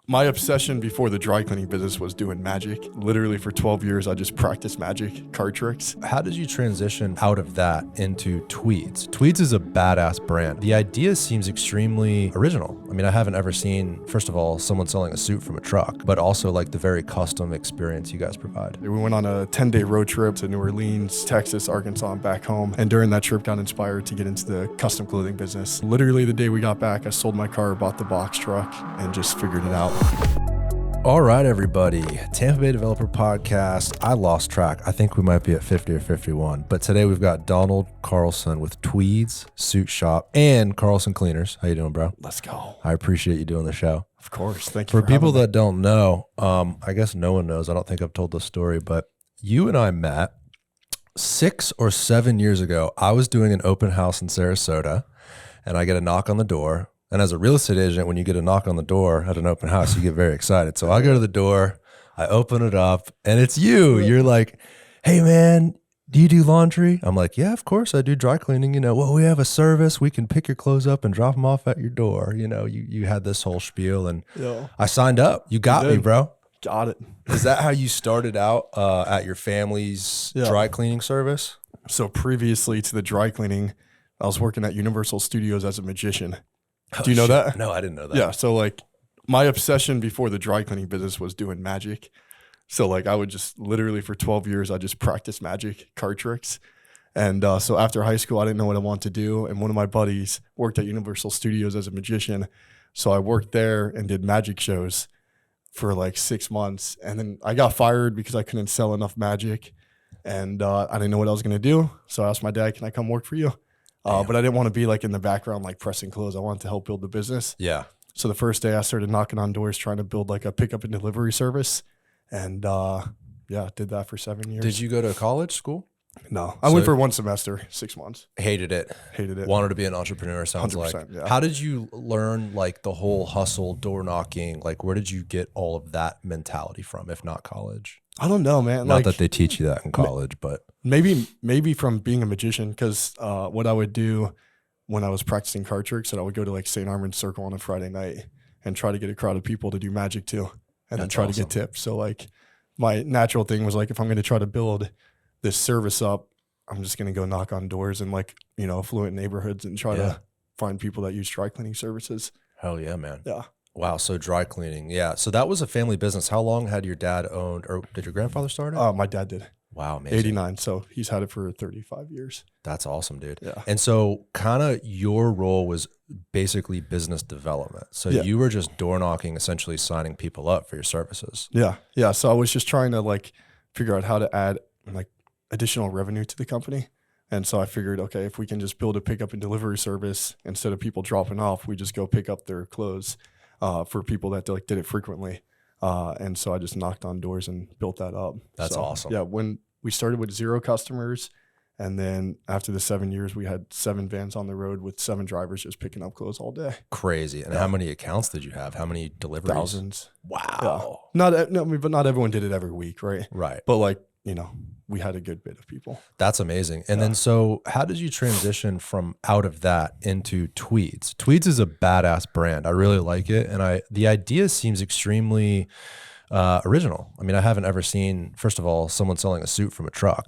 My obsession before the dry cleaning business was doing magic. Literally for 12 years, I just practiced magic, card tricks. How did you transition out of that into Tweeds? Tweeds is a badass brand. The idea seems extremely original. I mean, I haven't ever seen, first of all, someone selling a suit from a truck, but also like the very custom experience you guys provide. We went on a 10-day road trip to New Orleans, Texas, Arkansas, and back home. And during that trip, got inspired to get into the custom clothing business. Literally the day we got back, I sold my car, bought the box truck, and just figured it out. All right, everybody. Tampa Bay Developer Podcast. I lost track. I think we might be at 50 or 51. But today we've got Donald Carlson with Tweeds Suit Shop and Carlson Cleaners. How you doing, bro? Let's go. I appreciate you doing the show. Of course. Thank you for people that don't know, I guess no one knows. I don't think I've told this story, but you and I met 6 or 7 years ago. I was doing an open house in Sarasota, and I get a knock on the door. And as a real estate agent, when you get a knock on the door at an open house, you get very excited. So I go to the door, I open it up, and it's you. You're like, hey, man, do you do laundry? I'm like, yeah, of course I do dry cleaning. You know, well, we have a service. We can pick your clothes up and drop them off at your door. You know, you had this whole spiel, and I signed up. You got me, bro. Got it. Is that how you started out at your family's dry cleaning service? So previously to the dry cleaning, I was working at Universal Studios as a magician. Do you know that? No, I didn't know that. Yeah. So like my obsession before the dry cleaning business was doing magic. So like I would just literally for 12 years, I just practiced magic, card tricks. And so after high school, I didn't know what I wanted to do. And one of my buddies worked at Universal Studios as a magician. So I worked there and did magic shows for like 6 months. And then I got fired because I couldn't sell enough magic. And I didn't know what I was going to do. So I asked my dad, can I come work for you? But I didn't want to be like in the background, like pressing clothes. I wanted to help build the business. Yeah. So the first day I started knocking on doors, trying to build like a pickup and delivery service. And did that for 7 years. Did you go to college school? No, I went for 1 semester, 6 months. Hated it. Wanted to be an entrepreneur, sounds like. Yeah. How did you learn like the whole hustle, door knocking? Like where did you get all of that mentality from, if not college? I don't know, man. Not that they teach you that in college, but maybe from being a magician, because what I would do when I was practicing card tricks, and I would go to like St. Armand's Circle on a Friday night and try to get a crowd of people to do magic too, and then try to get tips. So like my natural thing was like, if I'm going to try to build this service up, I'm just going to go knock on doors in like, you know, affluent neighborhoods and try to find people that use dry cleaning services. Hell yeah, man. Yeah. Wow. So dry cleaning. Yeah. So that was a family business. How long had your dad owned, or did your grandfather start it? My dad did. Wow. Amazing. 89. So he's had it for 35 years. That's awesome, dude. Yeah. And so kind of your role was basically business development. So you were just door knocking, essentially signing people up for your services. Yeah. Yeah. So I was just trying to like figure out how to add like additional revenue to the company. And so I figured, okay, if we can just build a pickup and delivery service, instead of people dropping off, we just go pick up their clothes for people that like did it frequently. And so I just knocked on doors and built that up. That's awesome. Yeah. When we started with 0 customers, and then after the 7 years, we had 7 vans on the road with 7 drivers just picking up clothes all day. Crazy. And how many accounts did you have? How many deliveries? Thousands. Wow. Yeah. But not everyone did it every week, right? Right. But like, you know, we had a good bit of people. That's amazing. And then so how did you transition from out of that into Tweeds? Tweeds is a badass brand. I really like it. And the idea seems extremely original. I mean, I haven't ever seen, first of all, someone selling a suit from a truck,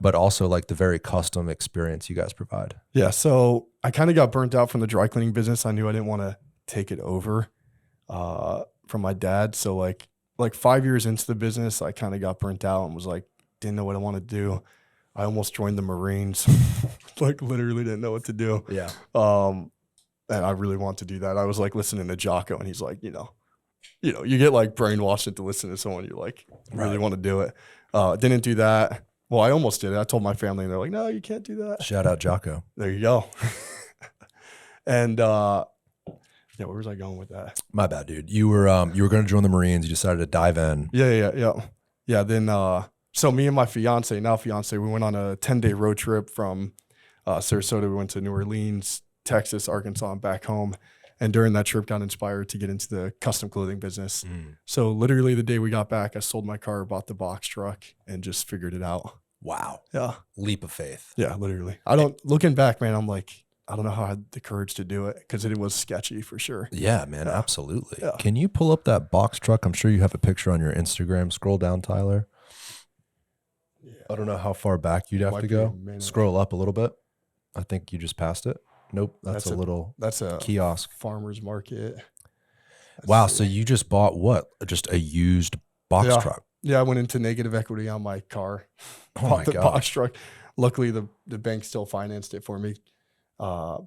but also like the very custom experience you guys provide. Yeah. So I kind of got burnt out from the dry cleaning business. I knew I didn't want to take it over from my dad. So like 5 years into the business, I kind of got burnt out and was like, didn't know what I wanted to do. I almost joined the Marines, like literally didn't know what to do. Yeah. And I really want to do that. I was like listening to Jocko, and he's like, you know, you get like brainwashed to listen to someone. You're like, really want to do it. Didn't do that. Well, I almost did it. I told my family, and they're like, no, you can't do that. Shout out Jocko. There you go. And where was I going with that? My bad, dude. You were going to join the Marines. You decided to dive in. Yeah. Then, so me and my fiance, we went on a 10-day road trip from Sarasota. We went to New Orleans, Texas, Arkansas, and back home. And during that trip, got inspired to get into the custom clothing business. So literally the day we got back, I sold my car, bought the box truck, and just figured it out. Wow. Yeah. Leap of faith. Yeah, literally. Looking back, man, I'm like, I don't know how I had the courage to do it because it was sketchy for sure. Yeah, man, absolutely. Yeah. Can you pull up that box truck? I'm sure you have a picture on your Instagram. Scroll down, Tyler. Yeah. I don't know how far back you'd have Might to be a go. minute. Scroll up a little bit. I think you just passed it. Nope, that's a little That's a kiosk. farmer's market. Wow, so you just bought what? Just a used box truck. Yeah, I went into negative equity on my car. Oh Bought my the God. box truck. Luckily, the bank still financed it for me.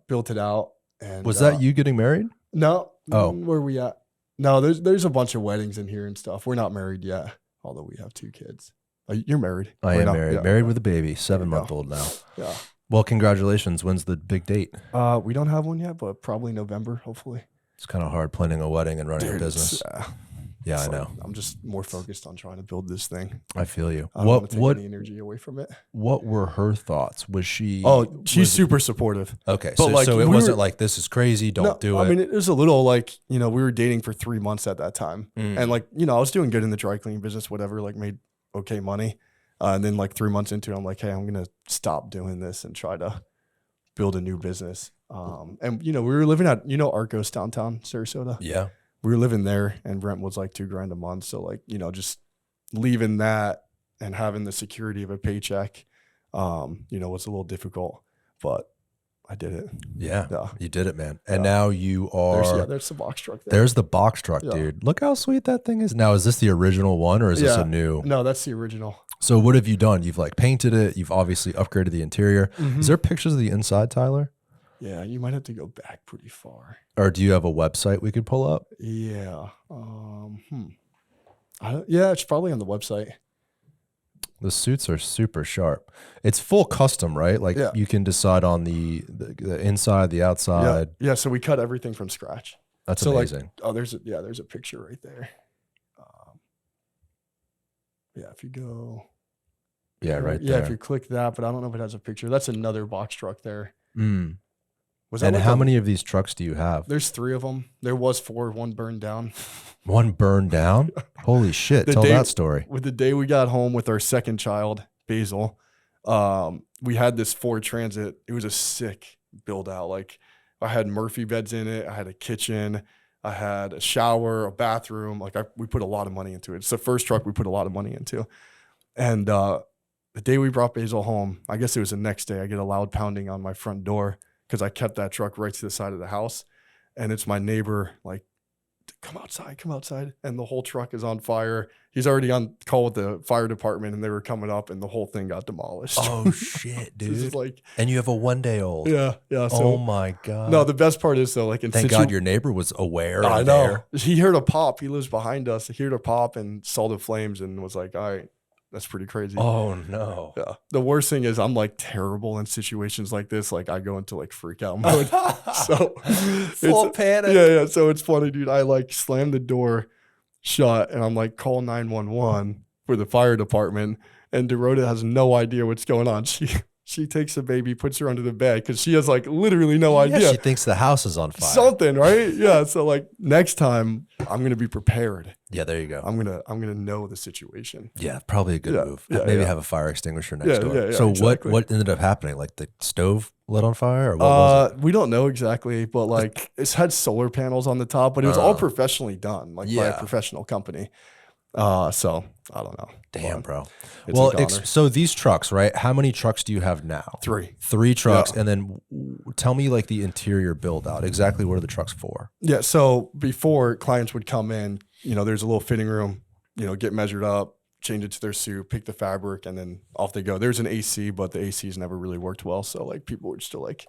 Built it out. And Was that you getting married? No. Oh. Where are we at? No, there's a bunch of weddings in here and stuff. We're not married yet, although we have 2 kids. You're married. I am not? married. Yeah. Married with a baby, 7-month-old now. Yeah. Well, congratulations. When's the big date? We don't have one yet, but probably November, hopefully. It's kind of hard planning a wedding and running a business. Yeah, I know. I'm just more focused on trying to build this thing. I feel you. I don't want to take any energy away from it. What were her thoughts? Was she? Oh, she's super supportive. Okay, But so it wasn't like, this is crazy, don't do it. I mean, it was a little like, we were dating for 3 months at that time. And like, I was doing good in the dry cleaning business, whatever, like made okay money. And then like 3 months into it, I'm like, hey, I'm going to stop doing this and try to build a new business. And we were living at, Arcos downtown, Sarasota. Yeah. We were living there and rent was like $2,000 a month. So like, just leaving that and having the security of a paycheck, was a little difficult, but I did it. Yeah. You did it, man. And now you are. There's the box truck there. There's the box truck, dude. Look how sweet that thing is. Now, is this the original one or is this a new? No, that's the original. So what have you done? You've like painted it. You've obviously upgraded the interior. Is there pictures of the inside, Tyler? Yeah, you might have to go back pretty far. Or do you have a website we could pull up? Yeah. Yeah, it's probably on the website. The suits are super sharp. It's full custom, right? Like you can decide on the inside, the outside. Yeah. So we cut everything from scratch. That's amazing. Like, there's a picture right there. If you go. Yeah, right there. Yeah, if you click that, but I don't know if it has a picture. That's another box truck there. Was that and like how many of these trucks do you have? There's 3 of them. There was 4, one burned down. One burned down? Holy shit. Tell that story. With the day we got home with our second child, Basil, we had this Ford Transit. It was a sick build out. Like I had Murphy beds in it. I had a kitchen. I had a shower, a bathroom. Like we put a lot of money into it. It's the first truck we put a lot of money into. And the day we brought Basil home, I guess it was the next day, I get a loud pounding on my front door because I kept that truck right to the side of the house. And it's my neighbor, like, come outside. And the whole truck is on fire. He's already on call with the fire department and they were coming up and the whole thing got demolished. Oh shit, dude. This is like, and you have a 1-day-old. Yeah. So, oh my God. No, the best part is though, like, thank God your neighbor was aware. I know. He heard a pop. He lives behind us. He heard a pop and saw the flames and was like, all right, that's pretty crazy. Oh no. Yeah. The worst thing is I'm like terrible in situations like this. Like I go into like freak out mode. So full panic. Yeah. So it's funny, dude. I like slammed the door shut and I'm like, call 911 for the fire department. And Dorota has no idea what's going on. She takes the baby, puts her under the bed because she has like literally no idea. She thinks the house is on fire. Something, right? Yeah. So like next time I'm gonna be prepared. Yeah, there you go. I'm gonna know the situation. Yeah, probably a good move. Maybe have a fire extinguisher next door. Yeah, so exactly. what ended up happening? Like the stove lit on fire, or what was it? We don't know exactly, but like it's had solar panels on the top, but it was all professionally done, like by a professional company. So I don't know. Damn, bro. Well, so these trucks, right? How many trucks do you have now? 3. 3 trucks. And then tell me like the interior build out. Exactly what are the trucks for? Yeah. So before clients would come in, there's a little fitting room, get measured up, change it to their suit, pick the fabric, and then off they go. There's an AC, but the AC's never really worked well. So like people would still like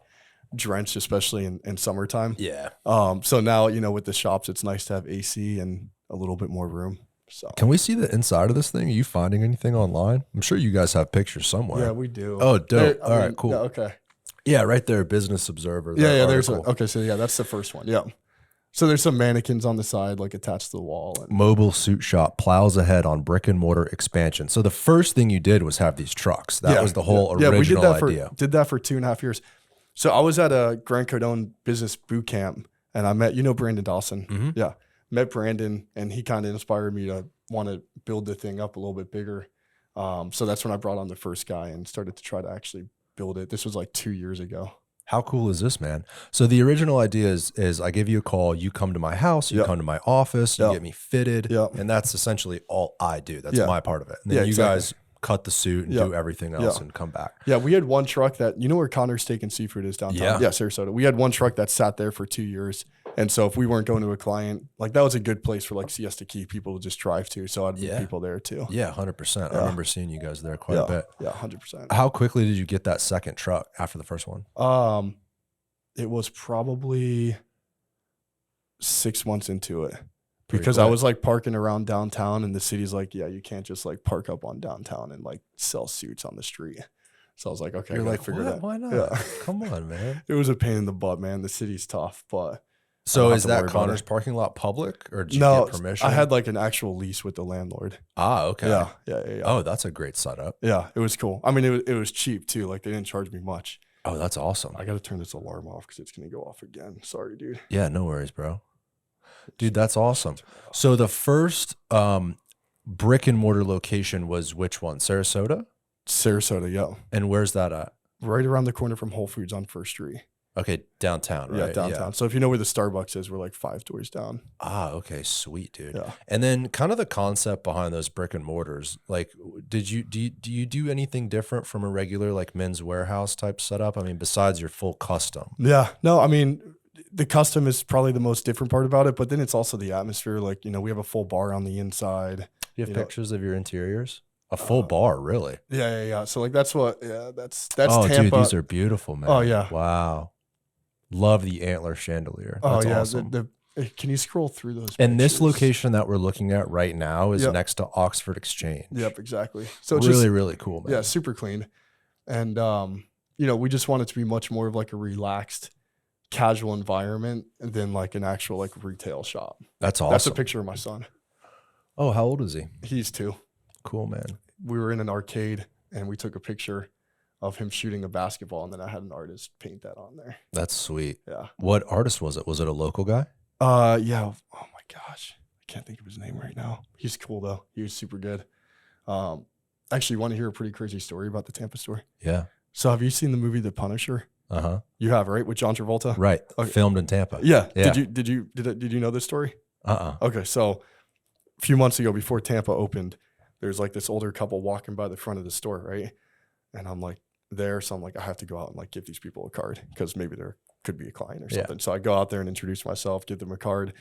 drenched, especially in summertime. Yeah. So now, with the shops, it's nice to have AC and a little bit more room. So can we see the inside of this thing? Are you finding anything online? I'm sure you guys have pictures somewhere. Yeah, we do. Oh, dope. All right, cool. Yeah, okay. Yeah, right there, Business Observer. Yeah, there's okay. So yeah, that's the first one. Yeah. So there's some mannequins on the side, like attached to the wall. And Mobile Suit Shop plows ahead on brick and mortar expansion. So the first thing you did was have these trucks. That was the whole original idea. Did that for 2.5 years. So I was at a Grant Cardone business boot camp and I met, Brandon Dawson. Mm-hmm. Yeah. Met Brandon and he kind of inspired me to want to build the thing up a little bit bigger. So that's when I brought on the first guy and started to try to actually build it. This was like 2 years ago. How cool is this, man? So the original idea is I give you a call, you come to my house, you come to my office, you get me fitted, and that's essentially all I do. That's my part of it. And then you guys cut the suit and do everything else and come back. Yeah, we had one truck that, you know where Connor's Steak and Seafood is downtown? Yeah, Sarasota. We had one truck that sat there for 2 years. And so if we weren't going to a client, like that was a good place for like CS to keep people to just drive to. So I'd meet people there too. Yeah, 100%. I remember seeing you guys there quite a bit. Yeah, 100%. How quickly did you get that second truck after the first one? It was probably 6 months into it. Because I was like parking around downtown and the city's like, yeah, you can't just like park up on downtown and like sell suits on the street. So I was like, okay, you're like, figure that. Why not? Yeah. Come on, man. It was a pain in the butt, man. The city's tough, but. So is that Connor's parking lot public or did you get permission? I had like an actual lease with the landlord. Ah, okay. Yeah. Oh, that's a great setup. Yeah, it was cool. I mean, it was cheap too. Like they didn't charge me much. Oh, that's awesome. I got to turn this alarm off because it's going to go off again. Sorry, dude. Yeah, no worries, bro. Dude, that's awesome. So the first brick and mortar location was which one? Sarasota? Sarasota, yeah. And where's that at? Right around the corner from Whole Foods on First Street. Okay, downtown, right? Yeah, downtown. Yeah. So if you know where the Starbucks is, we're like 5 doors down. Ah, okay, sweet, dude. Yeah. And then kind of the concept behind those brick and mortars, like do you do anything different from a regular like Men's Warehouse type setup? I mean, besides your full custom. Yeah. No, I mean, the custom is probably the most different part about it, but then it's also the atmosphere. Like, you know, we have a full bar on the inside. You have pictures of your interiors? A full bar, really? Yeah. So like that's oh, Tampa. Dude, these are beautiful, man. Oh yeah. Wow. Love the antler chandelier. That's awesome. Can you scroll through those? And this location that we're looking at right now is next to Oxford Exchange. Yep, exactly. So it's really cool, man. Yeah, super clean. And you know, we just want it to be much more of like a relaxed, casual environment than like an actual like retail shop. That's awesome. That's a picture of my son. Oh, how old is he? He's 2. Cool, man. We were in an arcade and we took a picture of him shooting a basketball, and then I had an artist paint that on there. That's sweet. Yeah. What artist was it? Was it a local guy? Yeah. Oh my gosh, I can't think of his name right now. He's cool though. He was super good. Actually, you want to hear a pretty crazy story about the Tampa store? Yeah. So have you seen the movie The Punisher? Uh-huh. You have, right? With John Travolta? Right. Okay. Filmed in Tampa. Yeah. Did you know this story? Okay. So a few months ago before Tampa opened, there's like this older couple walking by the front of the store, right? And I'm like there. So I'm like, I have to go out and like give these people a card because maybe there could be a client or something. So I go out there and introduce myself, give them a card.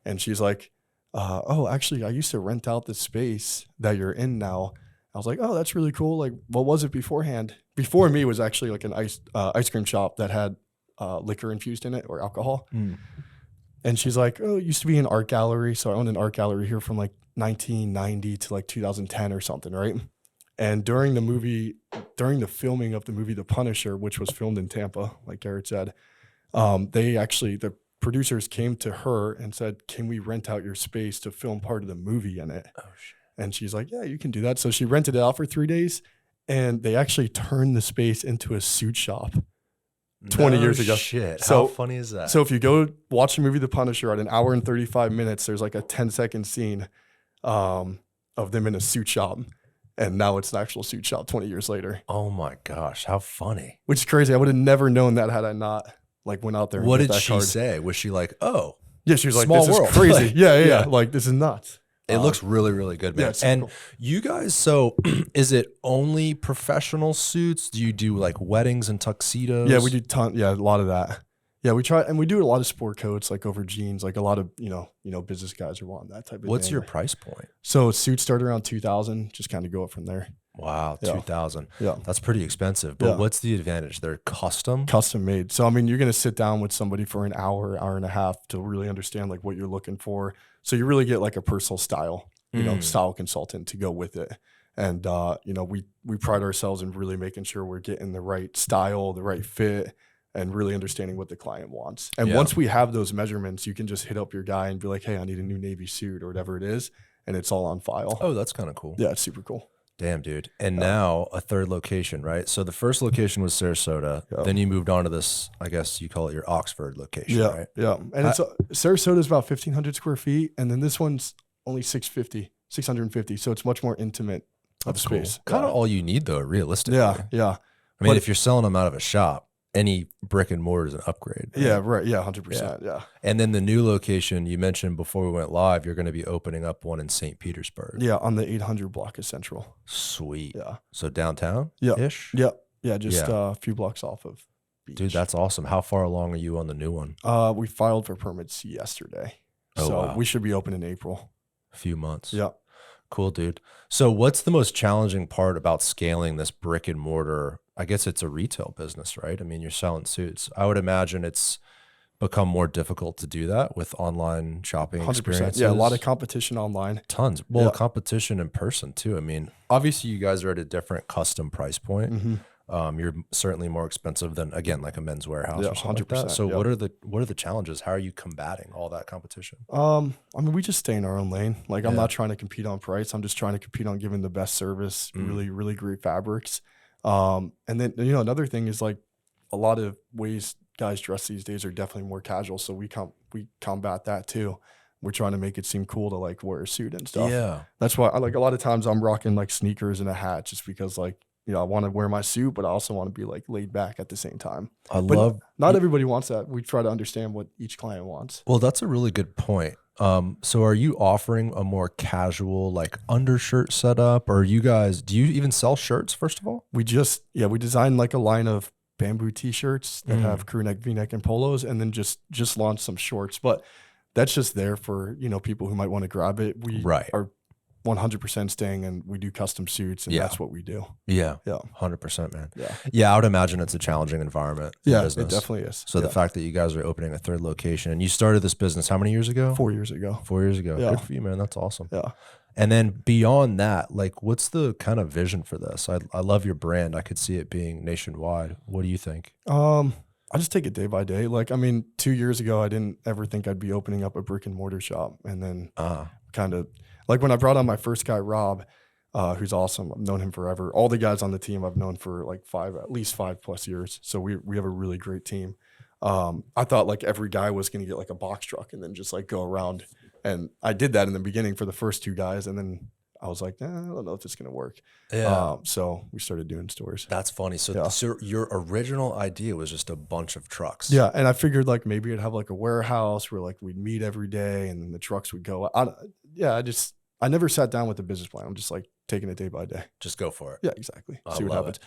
And she's like, oh, actually, I used to rent out the space that you're in now. I was like, oh, that's really cool. Like, what was it beforehand? Before me was actually like an ice cream shop that had liquor infused in it or alcohol. Mm. And she's like, oh, it used to be an art gallery. So I owned an art gallery here from like 1990 to like 2010 or something, right? And during the filming of the movie The Punisher, which was filmed in Tampa, like Garrett said, the producers came to her and said, can we rent out your space to film part of the movie in it? Oh, shit. And she's like, yeah, you can do that. So she rented it out for 3 days, and they actually turned the space into a suit shop 20 years ago. Shit. So, how funny is that? So if you go watch the movie The Punisher at an hour and 35 minutes, there's like a 10-second scene of them in a suit shop. And now it's an actual suit shop 20 years later. Oh my gosh, how funny. Which is crazy. I would have never known that had I not like went out there. What did she say? Was she like, oh, yeah, she was like, this is crazy. Like, yeah. Like, this is nuts. It looks really, really good, man. Yeah, and cool. You guys, so is it only professional suits? Do you do like weddings and tuxedos? Yeah, we do a lot of that. Yeah, we try, and we do a lot of sport coats, like over jeans, like a lot of, you know, business guys are wanting that type of thing. What's your price point? So suits start around 2,000, just kind of go up from there. Wow, 2,000. Yeah. That's pretty expensive. But what's the advantage? They're custom? Custom made. So, I mean, you're going to sit down with somebody for an hour and a half to really understand like what you're looking for. So you really get like a personal style, you know, style consultant to go with it. And, you know, we pride ourselves in really making sure we're getting the right style, the right fit, and really understanding what the client wants. And once we have those measurements, you can just hit up your guy and be like, hey, I need a new Navy suit or whatever it is. And it's all on file. Oh, that's kind of cool. Yeah, it's super cool. Damn, dude. And now a third location, right? So the first location was Sarasota. Then you moved on to this, I guess you call it your Oxford location, right? Yeah. And Sarasota is about 1,500 square feet. And then this one's only 650. So it's much more intimate of space. Cool. Kind of all you need though, realistically. Yeah. I mean, if you're selling them out of a shop, any brick and mortar is an upgrade. Right? Yeah, right. Yeah, 100%. Yeah. And then the new location you mentioned before we went live, you're going to be opening up one in St. Petersburg. Yeah, on the 800 block of Central. Sweet. Yeah. So downtown Yeah. ish? Yeah. Yeah, just a few blocks off of Beach. Dude, that's awesome. How far along are you on the new one? We filed for permits yesterday. Oh, so wow. we should be open in April. A few months. Yeah. Cool, dude. So what's the most challenging part about scaling this brick and mortar? I guess it's a retail business, right? I mean, you're selling suits. I would imagine it's become more difficult to do that with online shopping 100%. experiences. Yeah, a lot of competition online. Tons. Well, Yeah. competition in person too. I mean, obviously you guys are at a different custom price point. Mm-hmm. You're certainly more expensive than, again, like a Men's Warehouse or something like that. 100%. So yeah. what are the challenges? How are you combating all that competition? I mean, we just stay in our own lane. Like, I'm Yeah. not trying to compete on price. I'm just trying to compete on giving the best service, really, really great fabrics. And then, another thing is like a lot of ways guys dress these days are definitely more casual. So we combat that too. We're trying to make it seem cool to like wear a suit and stuff. Yeah. That's why like a lot of times I'm rocking like sneakers and a hat just because like, I want to wear my suit, but I also want to be like laid back at the same time. But not everybody wants that. We try to understand what each client wants. Well, that's a really good point. So are you offering a more casual, like undershirt setup, or do you even sell shirts first of all? We designed like a line of bamboo t-shirts that have crew neck, V-neck, and polos, and then just launched some shorts. But that's just there for, people who might want to grab it. We are 100% staying and we do custom suits and that's what we do. Yeah. Yeah. 100%, man. Yeah. Yeah. I would imagine it's a challenging environment. Yeah, business. it definitely is. So the fact that you guys are opening a third location and you started this business how many years ago? 4 years ago. 4 years ago. Yeah. Good for you, man. That's awesome. Yeah. And then beyond that, like what's the kind of vision for this? I love your brand. I could see it being nationwide. What do you think? I just take it day by day. Like, I mean, 2 years ago, I didn't ever think I'd be opening up a brick and mortar shop. And then kind of like when I brought on my first guy, Rob, who's awesome. I've known him forever. All the guys on the team I've known for like at least 5+ years. So we have a really great team. I thought like every guy was going to get like a box truck and then just like go around. And I did that in the beginning for the first 2 guys. And then I was like, I don't know if it's going to work. Yeah. So we started doing stores. That's funny. So your original idea was just a bunch of trucks. Yeah. And I figured like maybe I'd have like a warehouse where like we'd meet every day and then the trucks would go. I never sat down with a business plan. I'm just like taking it day by day. Just go for it. Yeah, exactly. I See what love happens. it.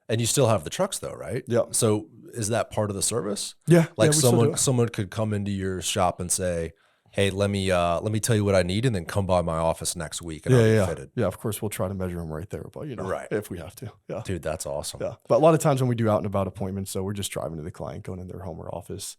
And you still have the trucks though, right? Yeah. So is that part of the service? Yeah. Like we still do it. someone could come into your shop and say, hey, let me tell you what I need, and then come by my office next week and I'll be fitted. Yeah, of course we'll try to measure them right there, but if we have to. Yeah. Dude, that's awesome. Yeah. But a lot of times when we do out and about appointments, so we're just driving to the client, going in their home or office.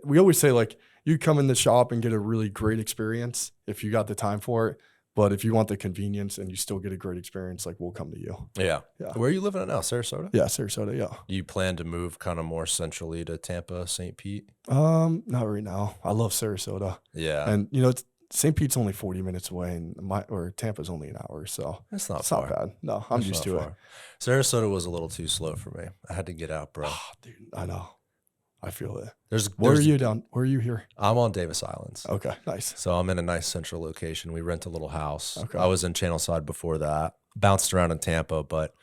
We always say like you come in the shop and get a really great experience if you got the time for it. But if you want the convenience and you still get a great experience, like we'll come to you. Yeah. Yeah. Where are you living at now? Sarasota? Yeah, Sarasota. Yeah. Do you plan to move kind of more centrally to Tampa, St. Pete? Not right now. I love Sarasota. Yeah. And St. Pete's only 40 minutes away, and Tampa's only an hour, so it's not bad. No, I'm used to it. Sarasota was a little too slow for me. I had to get out, bro. Oh, dude, I know. I feel it. Where are you down? Where are you here? I'm on Davis Islands. Okay, nice. So I'm in a nice central location. We rent a little house. Okay. I was in Channelside before that. Bounced around in Tampa, but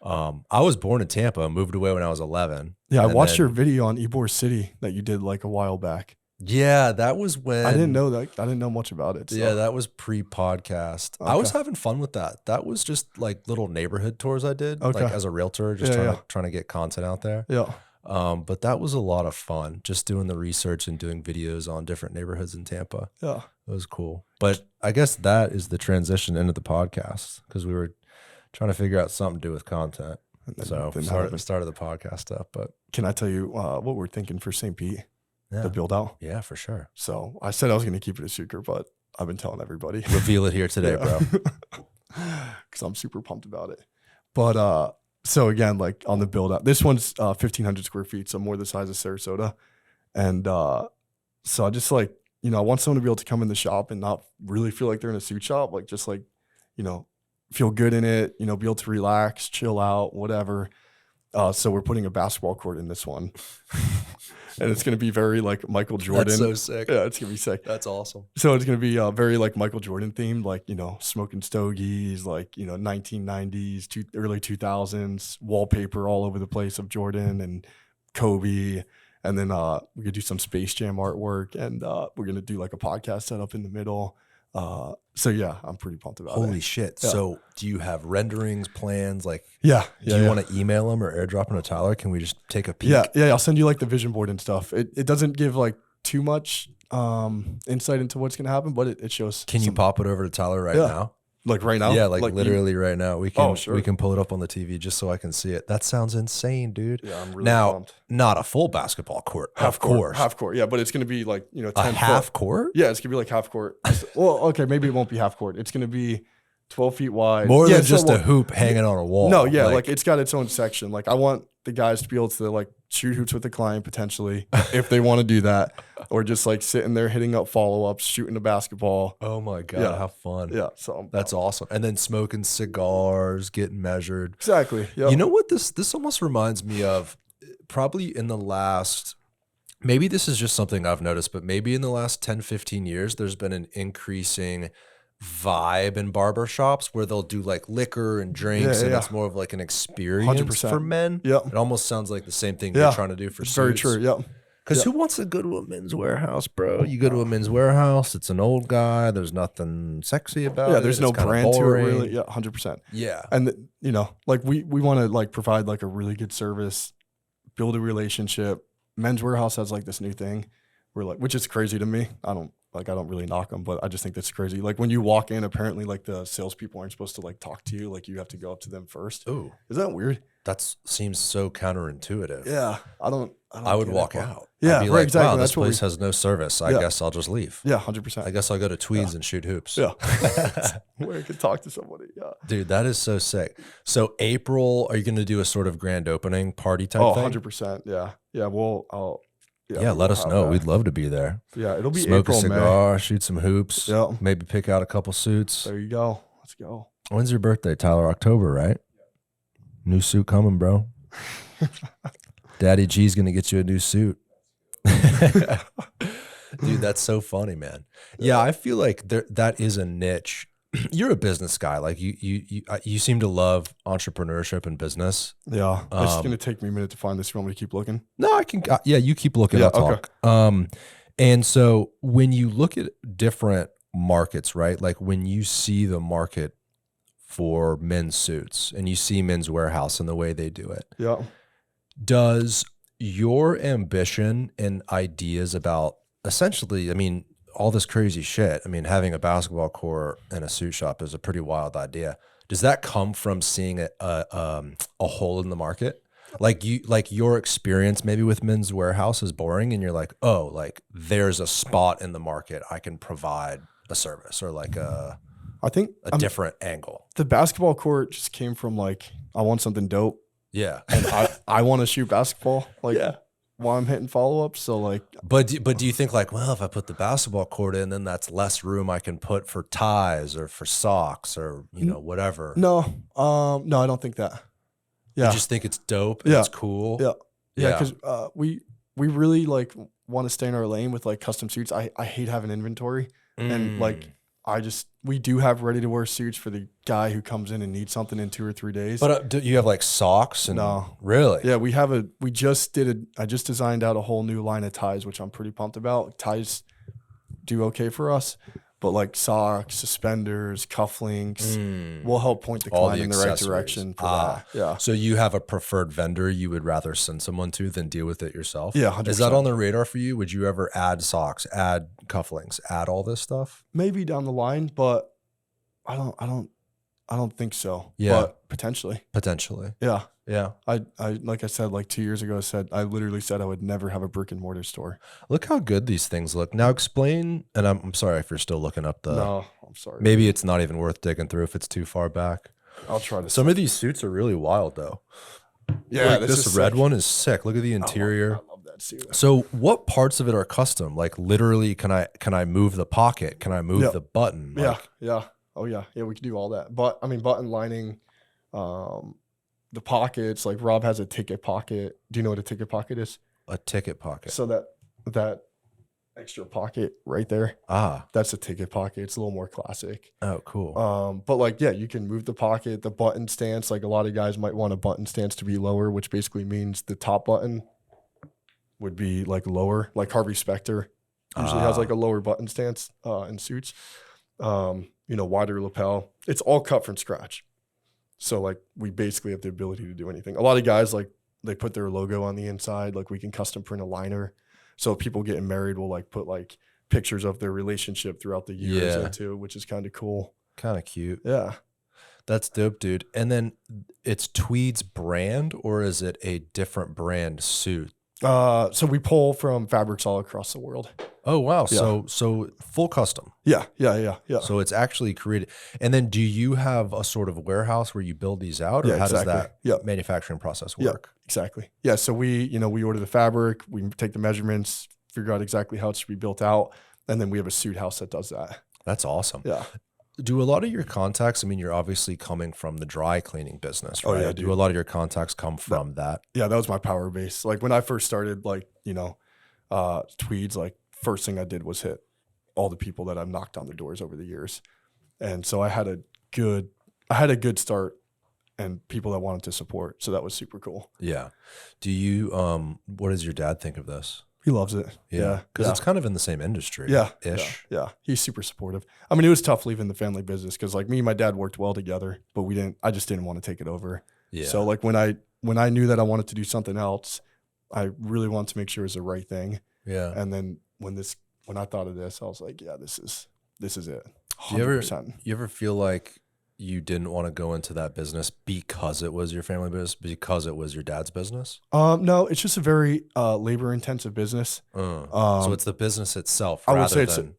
I was born in Tampa. Moved away when I was 11. Yeah, I watched your video on Ybor City that you did like a while back. Yeah, that was when I didn't know that. I didn't know much about it. So. Yeah, that was pre-podcast. Okay. I was having fun with that. That was just like little neighborhood tours I did, like as a realtor, just trying to get content out there. Yeah. But that was a lot of fun, just doing the research and doing videos on different neighborhoods in Tampa. Yeah. It was cool. But I guess that is the transition into the podcast because we were trying to figure out something to do with content. So started the podcast up. But can I tell you what we're thinking for St. Pete? Yeah. The build out? Yeah, for sure. So I said I was going to keep it a secret, but I've been telling everybody. Reveal it here today, bro. Because I'm super pumped about it. But so again, like on the build out, this one's 1,500 square feet, so more the size of Sarasota. And so I just like, I want someone to be able to come in the shop and not really feel like they're in a suit shop, like just like, feel good in it, be able to relax, chill out, whatever. So we're putting a basketball court in this one. And it's going to be very like Michael Jordan. That's so sick. Yeah, it's going to be sick. That's awesome. So it's going to be very like Michael Jordan themed, like, smoking stogies, like, 1990s, early 2000s, wallpaper all over the place of Jordan and Kobe, and then we could do some Space Jam artwork, and we're gonna do like a podcast setup in the middle. So yeah, I'm pretty pumped about it. Holy shit. Yeah. So do you have renderings, plans? Like, Yeah. do you want to email them or airdrop them to Tyler? Can we just take a peek? Yeah. I'll send you like the vision board and stuff. It doesn't give like too much insight into what's gonna happen, but it shows. Can you pop it over to Tyler right now? Like right now? Yeah, like literally right now. We can sure. we can pull it up on the TV just so I can see it. That sounds insane, dude. Yeah, I'm really now, pumped. not a full basketball court, Half course. court. Yeah, but it's gonna be like 10 a half foot. court? Yeah, it's gonna be like half court. Well, okay, maybe it won't be half court. It's gonna be 12 feet wide. More yeah, than just a hoop hanging on a wall. No, yeah, like it's got its own section. Like I want the guys to be able to like shoot hoops with the client potentially if they want to do that, or just like sitting there hitting up follow-ups, shooting a basketball. Oh my God, Yeah. how fun. Yeah, so That's awesome. And then smoking cigars, getting measured. exactly. Yeah. You know what this almost reminds me of? Probably in the last, maybe this is just something I've noticed, but maybe in the last 10, 15 years, there's been an increasing vibe in barbershops where they'll do like liquor and drinks, and it's more of like an experience 100%. for men. Yep. It almost sounds like the same thing Yeah. you're trying to do for It's very suits. true. Yep. Because who wants to go to a men's warehouse, bro? You go to a men's warehouse, it's an old guy. There's nothing sexy about it. Yeah, there's no it's kinda brand to it boring. really. Yeah, 100%. Yeah. And like we want to like provide like a really good service, build a relationship. Men's Warehouse has like this new thing where like, which is crazy to me. I don't really knock them, but I just think that's crazy. Like when you walk in, apparently like the salespeople aren't supposed to like talk to you. Like you have to go up to them first. Ooh, Is that weird? that seems so counterintuitive. Yeah. I would get walk it, but- out. Yeah, I'd be right, like, exactly. wow, this That's what place has no service. I Yeah. guess I'll just leave. Yeah, 100%. I guess I'll go to Tweeds and shoot hoops. Yeah. Where I could talk to somebody. Yeah. Dude, that is so sick. So April, are you going to do a sort of grand opening party type Oh, thing? 100%. Yeah. Yeah. Yeah, let us know. We'd love to be there. Yeah. It'll be Smoke April, a cigar, shoot some hoops, Yeah. maybe pick out a couple suits. There you go. Let's go. When's your birthday, Tyler? October, right? New suit coming, bro. Daddy G's going to get you a new suit. Dude, that's so funny, man. Yeah, I feel like that is a niche. You're a business guy. Like you seem to love entrepreneurship and business. Yeah. It's going to take me a minute to find this. You want me to keep looking? No, I can. Yeah, you keep looking. I'll talk. And so when you look at different markets, right? Like when you see the market for men's suits and you see Men's Warehouse and the way they do it, Yeah. does your ambition and ideas about essentially, I mean, all this crazy shit, I mean, having a basketball court and a suit shop is a pretty wild idea. Does that come from seeing a hole in the market? Like your experience maybe with Men's Warehouse is boring and you're like, oh, like there's a spot in the market I can provide a service or like a different angle. The basketball court just came from like, I want something dope. Yeah. And I want to shoot basketball. Like while I'm hitting follow-ups. So like, but do you think like, well, if I put the basketball court in, then that's less room I can put for ties or for socks or, whatever. No, I don't think that. Yeah. You just think it's dope. And it's cool. Yeah. Yeah. Cause we really like want to stay in our lane with like custom suits. I hate having inventory and like, we do have ready to wear suits for the guy who comes in and needs something in 2 or 3 days. But do you have like socks? And No. Really? Yeah, I just designed out a whole new line of ties, which I'm pretty pumped about. Ties do okay for us, but like socks, suspenders, cufflinks will help point the All client the in the right accessories. direction for that. Yeah. So you have a preferred vendor you would rather send someone to than deal with it yourself? Yeah, 100%. Is that on the radar for you? Would you ever add socks, add cufflinks, add all this stuff? Maybe down the line, but I don't think so. Yeah. But potentially. Potentially. Yeah. Yeah. I like I said, like 2 years ago, I literally said I would never have a brick and mortar store. Look how good these things look. Now explain, and I'm sorry if you're still looking up the. No, I'm sorry. Maybe it's not even worth digging through if it's too far back. I'll try to. Some of these suits are really wild though. Yeah, Like, this is red sick. one is sick. Look at the interior. I love that suit. So what parts of it are custom? Like literally, can I move the pocket? Can I move the button? Yeah, Like, yeah. Oh yeah, yeah. We could do all that. But I mean, button lining, the pockets. Like Rob has a ticket pocket. Do you know what a ticket pocket is? a ticket pocket. So that extra pocket right there, Ah. that's a ticket pocket. It's a little more classic. Oh, cool. But like, yeah, you can move the pocket, the button stance. Like a lot of guys might want a button stance to be lower, which basically means the top button would be like lower, like Harvey Specter usually has like a lower button stance in suits, wider lapel. It's all cut from scratch. So like we basically have the ability to do anything. A lot of guys, like they put their logo on the inside, like we can custom print a liner. So people getting married will like put like pictures of their relationship throughout the years into, which is kind of cool. Kind of cute. Yeah. That's dope, dude. And then it's Tweeds brand, or is it a different brand suit? So we pull from fabrics all across the world. Oh, wow. Yeah. So full custom. Yeah. So it's actually created. And then do you have a sort of warehouse where you build these out, or how does that manufacturing process work? Yeah, exactly. Yeah. So we order the fabric, we take the measurements, figure out exactly how it should be built out. And then we have a suit house that does that. That's awesome. Yeah. Do a lot of your contacts, I mean, you're obviously coming from the dry cleaning business, right? Oh, yeah, do a lot of your contacts come from that? Yeah, that was my power base. Like when I first started, like, Tweeds, like first thing I did was hit all the people that I've knocked on the doors over the years. And so I had a good start and people that wanted to support. So that was super cool. Yeah. Do you, what does your dad think of this? He loves it. Yeah. Because it's kind of in the same industry. Yeah. Ish. Yeah. He's super supportive. I mean, it was tough leaving the family business because like me and my dad worked well together, but I just didn't want to take it over. Yeah. So like when I knew that I wanted to do something else, I really wanted to make sure it was the right thing. Yeah. And then when I thought of this, I was like, yeah, this is it. 100%. You ever feel like you didn't want to go into that business because it was your family business, because it was your dad's business? No, it's just a very labor intensive business. So it's the business itself. I would say 100%.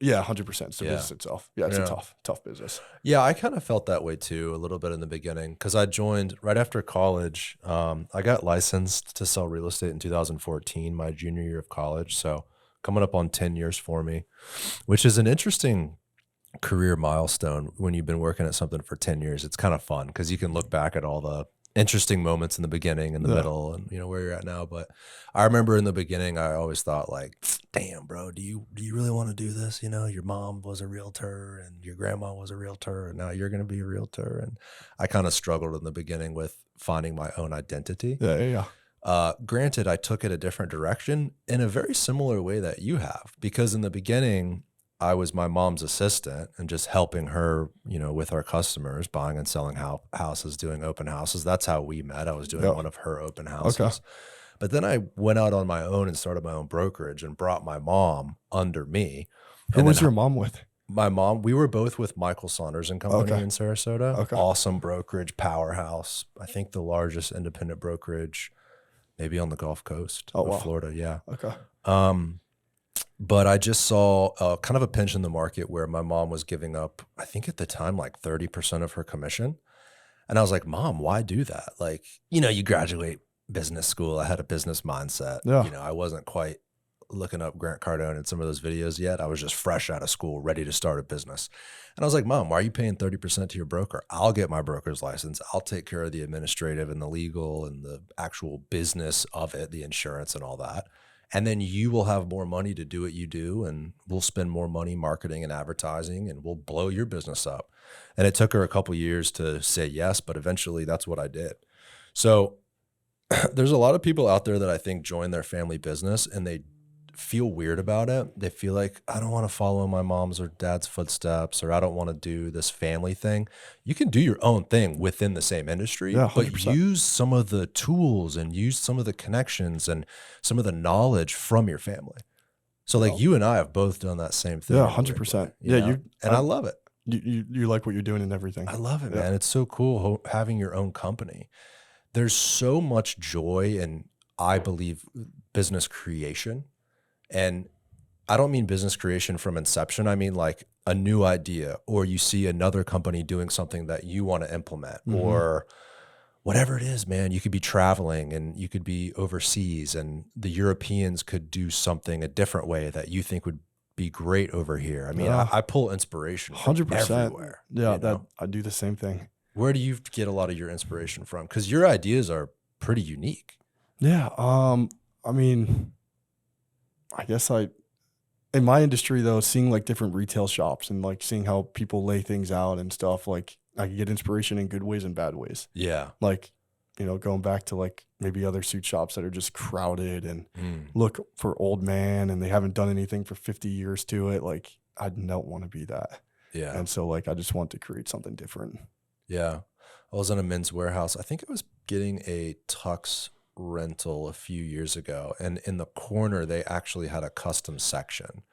It's the business itself. Yeah, it's a tough business. Yeah, I kind of felt that way too a little bit in the beginning because I joined right after college. I got licensed to sell real estate in 2014, my junior year of college. So coming up on 10 years for me, which is an interesting career milestone when you've been working at something for 10 years. It's kind of fun because you can look back at all the interesting moments in the beginning and the middle and where you're at now. But I remember in the beginning, I always thought like, damn, bro, do you really want to do this? Your mom was a realtor and your grandma was a realtor and now you're going to be a realtor. And I kind of struggled in the beginning with finding my own identity. Yeah. Granted, I took it a different direction in a very similar way that you have, because in the beginning, I was my mom's assistant and just helping her, with our customers, buying and selling houses, doing open houses. That's how we met. I was doing one of her open houses. Okay. But then I went out on my own and started my own brokerage and brought my mom under me. Who was your mom with? My mom, we were both with Michael Saunders and Company in Sarasota. Okay. Awesome brokerage, powerhouse. I think the largest independent brokerage maybe on the Gulf Coast of Florida. Yeah. Okay. But I just saw kind of a pinch in the market where my mom was giving up, I think at the time, like 30% of her commission. And I was like, Mom, why do that? Like, you graduate business school. I had a business mindset. Yeah. I wasn't quite looking up Grant Cardone and some of those videos yet. I was just fresh out of school, ready to start a business. And I was like, Mom, why are you paying 30% to your broker? I'll get my broker's license. I'll take care of the administrative and the legal and the actual business of it, the insurance and all that. And then you will have more money to do what you do, and we'll spend more money marketing and advertising, and we'll blow your business up. And it took her a couple years to say yes, but eventually that's what I did. So there's a lot of people out there that I think join their family business and they feel weird about it. They feel like, I don't want to follow my mom's or dad's footsteps, or I don't want to do this family thing. You can do your own thing within the same industry, but use some of the tools and use some of the connections and some of the knowledge from your family. So like you and I have both done that same thing. Yeah, 100%. I love it. You like what you're doing and everything. I love it, man. It's so cool having your own company. There's so much joy in, I believe, business creation. And I don't mean business creation from inception. I mean like a new idea, or you see another company doing something that you want to implement, or whatever it is, man. You could be traveling and you could be overseas, and the Europeans could do something a different way that you think would be great over here. I mean, I pull inspiration from 100%. Everywhere. Yeah, I do the same thing. Where do you get a lot of your inspiration from? Because your ideas are pretty unique. Yeah. I mean, I guess in my industry though, seeing like different retail shops and like seeing how people lay things out and stuff, like I can get inspiration in good ways and bad ways. Yeah. Like going back to like maybe other suit shops that are just crowded and Mm. look for old man and they haven't done anything for 50 years to it. Like I don't want to be that. Yeah. And so like I just want to create something different. Yeah. I was in a Men's Warehouse. I think I was getting a tux rental a few years ago. And in the corner, they actually had a custom section.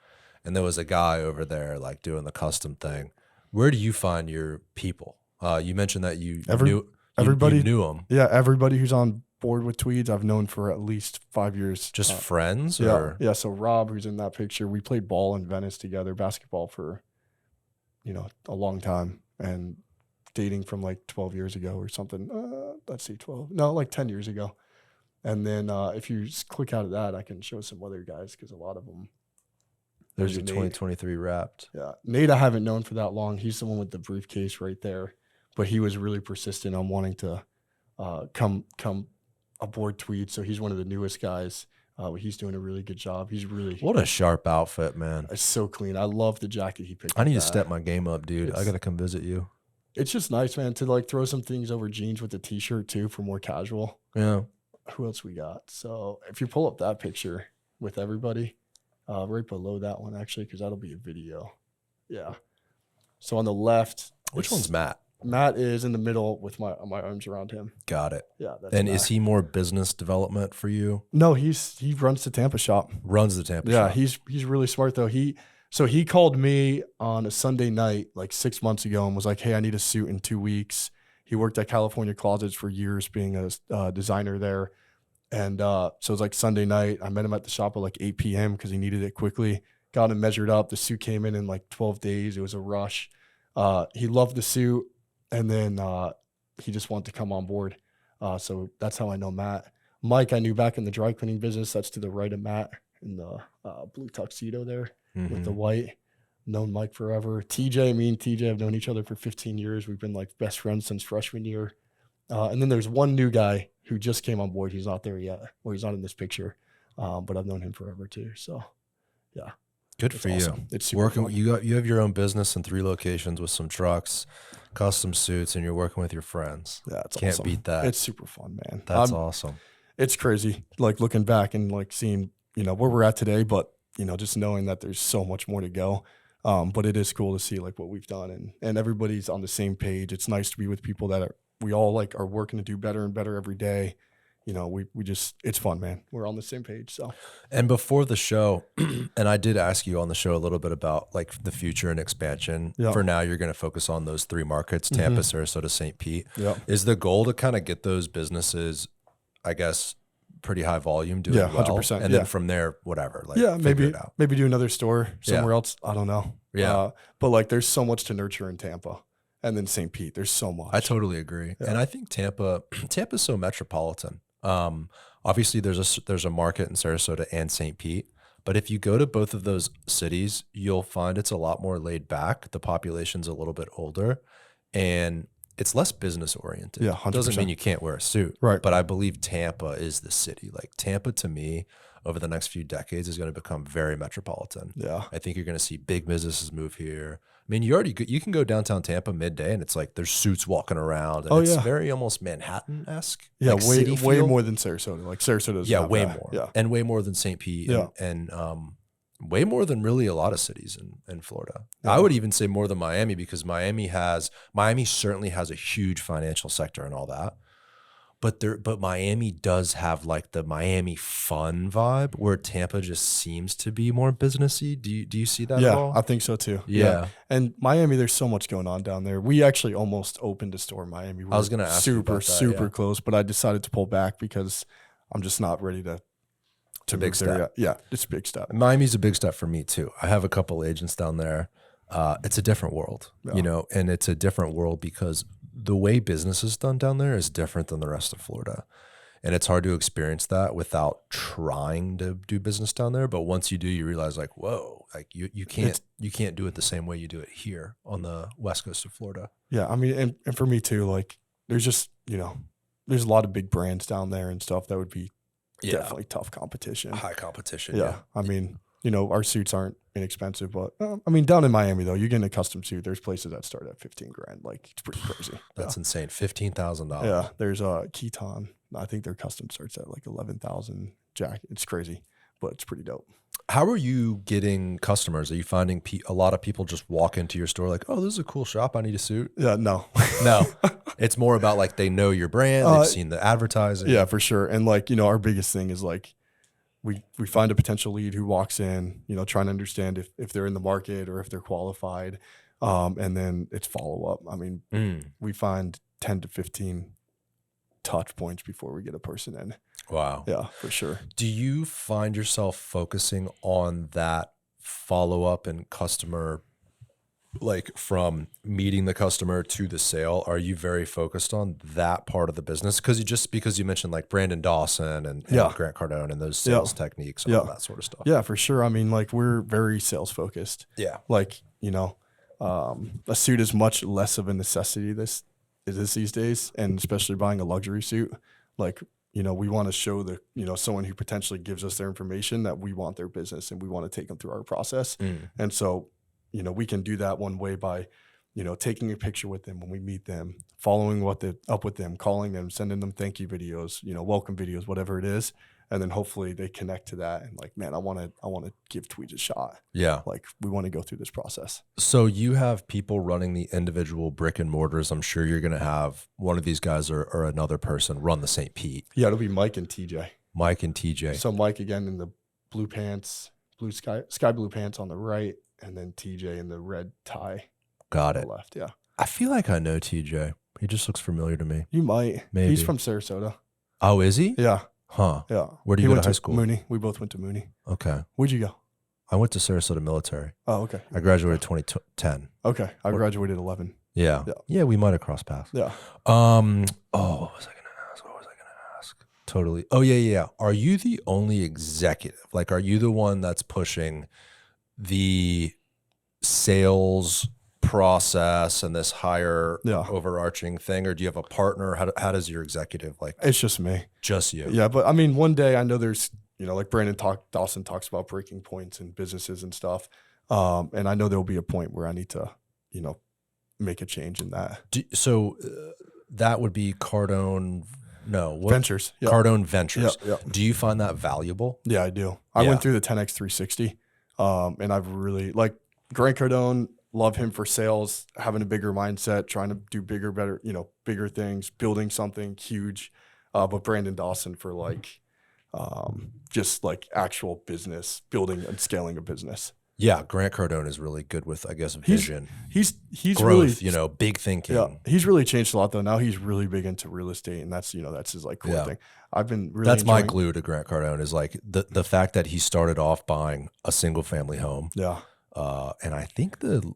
And there was a guy over there like doing the custom thing. Where do you find your people? You mentioned that you everybody knew them. Yeah, everybody who's on board with Tweeds, I've known for at least 5 years. Just friends? Yeah, Or? yeah. So Rob, who's in that picture, we played ball in Venice together, basketball for, a long time, and dating from like 12 years ago or something. Let's see, 12. No, like 10 years ago. And then if you just click out of that, I can show some other guys because a lot of them. There's your Nate. 2023 Wrapped. Yeah, Nate, I haven't known for that long. He's the one with the briefcase right there, but he was really persistent on wanting to come aboard Tweed. So he's one of the newest guys. He's doing a really good job. He's really What a sharp outfit, man. it's so clean. I love the jacket he picked. I need up to at. step my game up, dude. I got to come visit you. It's just nice, man, to like throw some things over jeans with a t-shirt too for more casual. Yeah. Who else we got? So if you pull up that picture with everybody, right below that one actually, because that'll be a video. Yeah. So on the left, Which one's Matt? Matt is in the middle with my arms around him. Got it. Yeah. That's And Matt. is he more business development for you? No, he runs the Tampa shop. Runs the Tampa Yeah, shop. he's really smart though. He called me on a Sunday night like 6 months ago and was like, "Hey, I need a suit in 2 weeks." He worked at California Closets for years, being a designer there, and so it was like Sunday night. I met him at the shop at like 8 p.m. because he needed it quickly. Got him measured up. The suit came in like 12 days. It was a rush. He loved the suit, and then he just wanted to come on board. So that's how I know Matt. Mike, I knew back in the dry cleaning business. That's to the right of Matt in the blue tuxedo there. With the white. Known Mike forever. TJ, me and TJ have known each other for 15 years. We've been like best friends since freshman year. And then there's one new guy who just came on board. He's not there yet, or he's not in this picture. But I've known him forever too. So yeah. Good It's for awesome. you. It's super Working, fun. you have your own business in 3 locations with some trucks, custom suits, and you're working with your friends. Yeah, it's Can't awesome. beat that. It's super fun, man. That's awesome. It's crazy. Like looking back and like seeing, where we're at today, but just knowing that there's so much more to go. But it is cool to see like what we've done and everybody's on the same page. It's nice to be with people that we all like are working to do better and better every day. We just, it's fun, man. We're on the same page. So, And before the show, and I did ask you on the show a little bit about like the future and expansion. Yeah. For now, you're going to focus on those 3 markets, Tampa, Sarasota, St. Pete. yeah. Is the goal to kind of get those businesses, I guess, pretty high volume, doing Yeah, well, 100%, and yeah. then from there, whatever. Like, Yeah, figure it out. maybe do another store somewhere else. I don't know. Yeah. But like there's so much to nurture in Tampa and then St. Pete. There's so much. I totally agree, and I think Tampa's so metropolitan. Obviously, there's a market in Sarasota and St. Pete, but if you go to both of those cities, you'll find it's a lot more laid back. The population's a little bit older, and it's less business oriented. Yeah, 100%. Doesn't mean you can't wear a suit, Right. But I believe Tampa is the city. Like Tampa, to me, over the next few decades, is going to become very metropolitan. Yeah. I think you're going to see big businesses move here. I mean, you can go downtown Tampa midday, and it's like there's suits walking around, and it's very almost Manhattan-esque. Yeah, like way city way feel. more than Sarasota. Like Sarasota's not way bad. more. Yeah. And way more than St. Pete. Yeah. And way more than really a lot of cities in Florida. Yeah. I would even say more than Miami, because Miami certainly has a huge financial sector and all that. But Miami does have like the Miami fun vibe, where Tampa just seems to be more businessy. Do you see that at all? I think so too. Yeah. And Miami, there's so much going on down there. We actually almost opened a store in Miami. I was going to ask you about that, super yeah. close, but I decided to pull back because I'm just not ready to a big move there step. yet. Yeah, it's a big step. Miami's a big step for me too. I have a couple agents down there. It's a different world, Yeah. and it's a different world because the way business is done down there is different than the rest of Florida. And it's hard to experience that without trying to do business down there. But once you do, you realize like, whoa, like you can't do it the same way you do it here on the west coast of Florida. Yeah, I mean, and for me too, like there's just, there's a lot of big brands down there and stuff that would be definitely tough competition. High competition. Yeah. I mean, you know, our suits aren't inexpensive, but I mean, down in Miami though, you get a custom suit. There's places that start at 15 grand. Like it's pretty crazy. That's insane. $15,000. Yeah. There's Keaton. I think their custom starts at like 11,000 jacket. It's crazy, but it's pretty dope. How are you getting customers? Are you finding a lot of people just walk into your store like, oh, this is a cool shop. I need a suit. Yeah, no. No, it's more about like they know your brand. They've seen the advertising. Yeah, for sure. And like, you know, our biggest thing is like, we find a potential lead who walks in, you know, trying to understand if they're in the market or if they're qualified. And then it's follow up. I mean, we find 10 to 15 touch points before we get a person in. Wow. Yeah, for sure. Do you find yourself focusing on that follow up and customer, like from meeting the customer to the sale? Are you very focused on that part of the business? Because you mentioned like Brandon Dawson and Grant Cardone and those sales techniques and all that sort of stuff. Yeah, for sure. I mean, like we're very sales focused. Yeah. Like, you know, a suit is much less of a necessity these days, and especially buying a luxury suit. Like, you know, we want to show someone who potentially gives us their information that we want their business and we want to take them through our process. And so, you know, we can do that one way by, you know, taking a picture with them when we meet them, following up with them, calling them, sending them thank you videos, you know, welcome videos, whatever it is. And then hopefully they connect to that and like, man, I want to give Tweeds a shot. Yeah. Like we want to go through this process. So you have people running the individual brick and mortars. I'm sure you're going to have one of these guys or another person run the St. Pete. Yeah, it'll be Mike and TJ. Mike and TJ. So Mike again in the blue pants, sky blue pants on the right, and then TJ in the red tie. Got on it. the left. Yeah. I feel like I know TJ. He just looks familiar to me. You might. Maybe. He's from Sarasota. Oh, is he? Yeah. Huh. Yeah. Where do you go to high school? Mooney. We both went to Mooney. Okay. Where'd you go? I went to Sarasota Military. Oh, okay. I graduated 2010. Okay. I graduated 11. Yeah. Yeah, we might have crossed paths. Yeah. Oh, what was I gonna ask? Totally. Oh, yeah. Are you the only executive? Like, are you the one that's pushing the sales process and this higher overarching thing, or do you have a partner? How does your executive like? It's just me. Just you. Yeah, but I mean, one day I know there's, you know, like Dawson talks about breaking points in businesses and stuff, and I know there'll be a point where I need to, you know, make a change in that. So that would be Cardone. No, what? Ventures. Yep. Cardone Ventures. Yep. Do you find that valuable? Yeah, I do. I went through the 10X 360, and I've really like Grant Cardone. Love him for sales, having a bigger mindset, trying to do bigger, better, you know, bigger things, building something huge. But Brandon Dawson for like, just like actual business, building and scaling a business. Yeah, Grant Cardone is really good with, I guess, vision. He's growth, really, you know, big thinking. Yeah, he's really changed a lot though. Now he's really big into real estate, and that's, you know, that's his like core thing. I've been really that's my glue to Grant Cardone is like the fact that he started off buying a single family home. Yeah. And I think the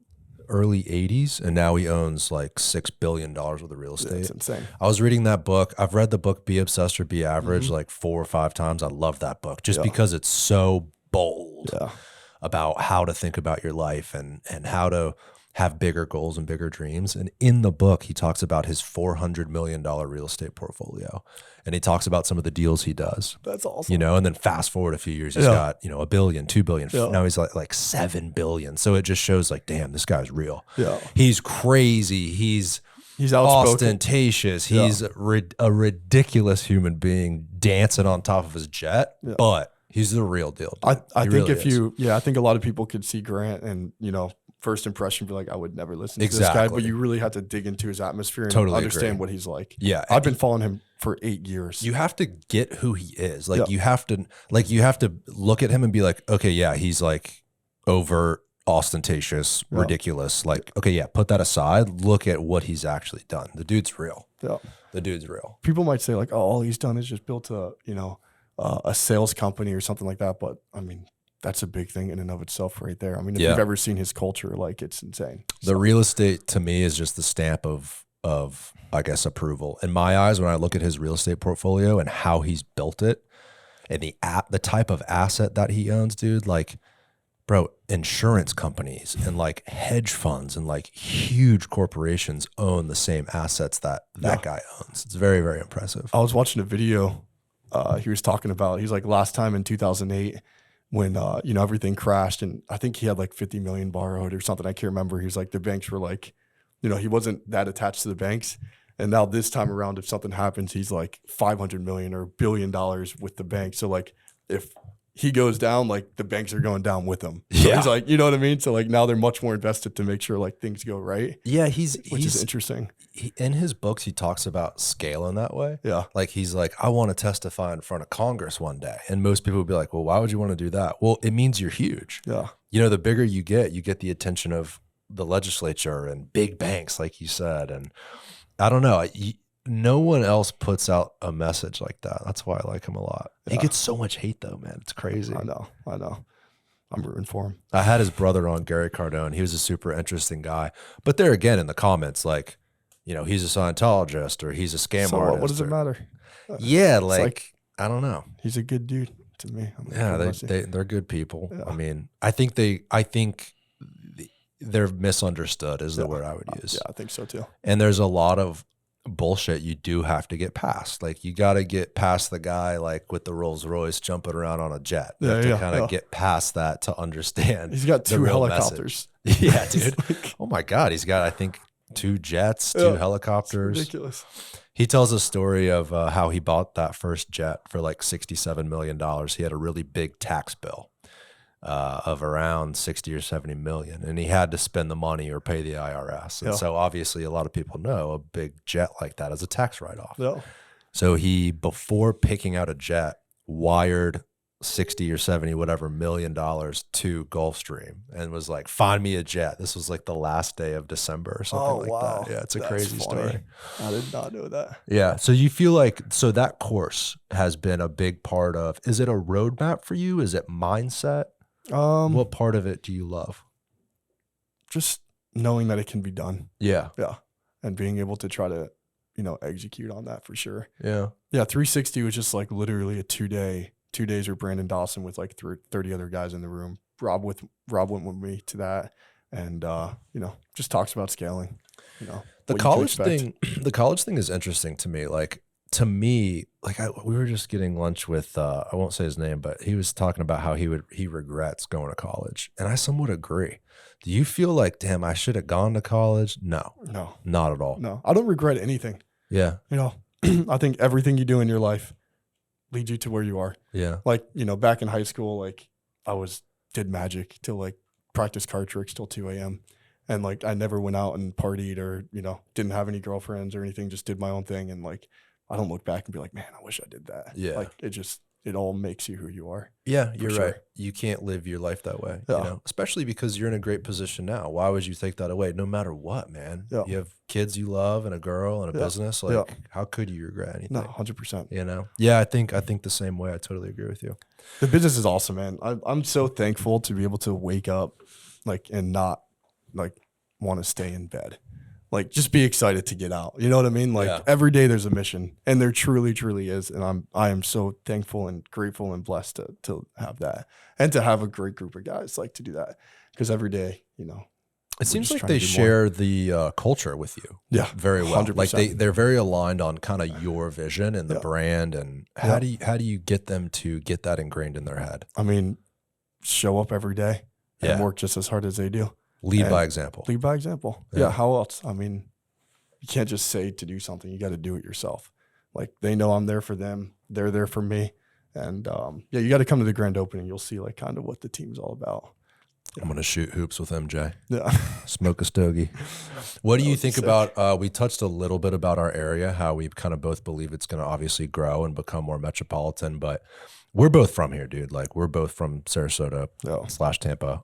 early 80s, and now he owns like $6 billion worth of real estate. It's insane. I was reading that book. I've read the book Be Obsessed or Be Average like 4 or 5 times. I love that book just because it's so bold about how to think about your life and how to have bigger goals and bigger dreams. And in the book, he talks about his $400 million real estate portfolio. And he talks about some of the deals he does. That's awesome. You know, and then fast forward a few years, he's got, you know, $1 billion, $2 billion. Now he's like 7 billion. So it just shows like, damn, this guy's real. Yeah. He's crazy. He's outspoken, ostentatious. He's a ridiculous human being dancing on top of his jet, but he's the real deal. I think really I think a lot of people could see Grant and, you know, first impression be like, I would never listen to this guy, but you really have to dig into his atmosphere and understand what he's like. Yeah. I've been following him for 8 years. You have to get who he is. Like you have to look at him and be like, okay, yeah, he's like overt, ostentatious, ridiculous. Like, okay, yeah, put that aside. Look at what he's actually done. The dude's real. Yeah. The dude's real. People might say like, oh, all he's done is just built a sales company or something like that. But I mean, that's a big thing in and of itself right there. I mean, if you've ever seen his culture, like it's insane. The real estate to me is just the stamp of I guess approval. In my eyes, when I look at his real estate portfolio and how he's built it and the type of asset that he owns, dude, like, bro, insurance companies and like hedge funds and like huge corporations own the same assets that guy owns. It's very, very impressive. I was watching a video he was talking about, he's like last time in 2008, when you know, everything crashed, and I think he had like 50 million borrowed or something. I can't remember. He was like, the banks were like, you know, he wasn't that attached to the banks. And now this time around, if something happens, he's like 500 million or $1 billion with the bank. So like if he goes down, like the banks are going down with him. So he's like, you know what I mean? So like now they're much more invested to make sure like things go right. Yeah, which is interesting. In his books, he talks about scale in that way. Yeah. Like he's like, I want to testify in front of Congress one day. And most people would be like, well, why would you want to do that? Well, it means you're huge. Yeah. You know, the bigger you get the attention of the legislature and big banks, like you said. And I don't know. No one else puts out a message like that. That's why I like him a lot. Yeah. He gets so much hate though, man. It's crazy. I know. I'm rooting for him. I had his brother on, Gary Cardone. He was a super interesting guy. But there again in the comments, like, you know, he's a Scientologist or he's a scam artist. What does it matter? Yeah, like I don't know. He's a good dude to me. They're good people. Yeah. I mean, I think they're misunderstood is the word I would use. Yeah, I think so too. And there's a lot of bullshit you do have to get past. Like you got to get past the guy like with the Rolls Royce jumping around on a jet. You have to kind of get past that to understand. He's got 2 helicopters. Yeah, dude. Oh my God. He's got, I think, 2 jets, 2 helicopters. It's ridiculous. He tells a story of how he bought that first jet for like $67 million. He had a really big tax bill of around 60 or 70 million, and he had to spend the money or pay the IRS. And so obviously a lot of people know a big jet like that is a tax write-off. Yeah. So he, before picking out a jet, wired 60 or 70 whatever million dollars to Gulfstream and was like, find me a jet. This was like the last day of December or something that. Yeah, it's a crazy story. I did not know that. Yeah. So you feel like, so that course has been a big part of, is it a roadmap for you? Is it mindset? What part of it do you love? Just knowing that it can be done. Yeah. Yeah. And being able to try to, you know, execute on that for sure. Yeah. Yeah. 360 was just like literally a 2 days with Brandon Dawson with like 30 other guys in the room. Rob went with me to that. And, you know, just talks about scaling, you know, the college thing is interesting to me. Like, to me, like we were just getting lunch with, I won't say his name, but he was talking about how he regrets going to college. And I somewhat agree. Do you feel like, damn, I should have gone to college? No, not at all. No, I don't regret anything. Yeah. You know, I think everything you do in your life leads you to where you are. Yeah. Like, you know, back in high school, like I did magic till like practice card tricks till 2 a.m. And like, I never went out and partied or, you know, didn't have any girlfriends or anything, just did my own thing. And like, I don't look back and be like, man, I wish I did that. Yeah. Like it all makes you who you are. Yeah, you're right. You can't live your life that way, you know, especially because you're in a great position now. Why would you take that away? No matter what, man. Yeah. You have kids you love and a girl and a business. Like, how could you regret anything? No, 100%. You know? Yeah, I think the same way. I totally agree with you. The business is awesome, man. I'm so thankful to be able to wake up like and not like want to stay in bed. Like, just be excited to get out. You know what I mean? Like, every day there's a mission, and there truly, truly is. And I am so thankful and grateful and blessed to have that, and to have a great group of guys like to do that. Because every day, you know, it seems like they share the culture with you. Yeah, very well. 100%. Like they're very aligned on kind of your vision and the brand. And how do you get them to get that ingrained in their head? I mean, show up every day and work just as hard as they do. Lead by example. Lead by example. Yeah. How else? I mean, you can't just say to do something. You got to do it yourself. Like, they know I'm there for them. They're there for me. And you got to come to the grand opening. You'll see like kind of what the team's all about. Yeah. I'm going to shoot hoops with MJ. Yeah. Smoke a stogie. What do you think about, we touched a little bit about our area, how we kind of both believe it's going to obviously grow and become more metropolitan, but we're both from here, dude. Like, we're both from Sarasota / Tampa.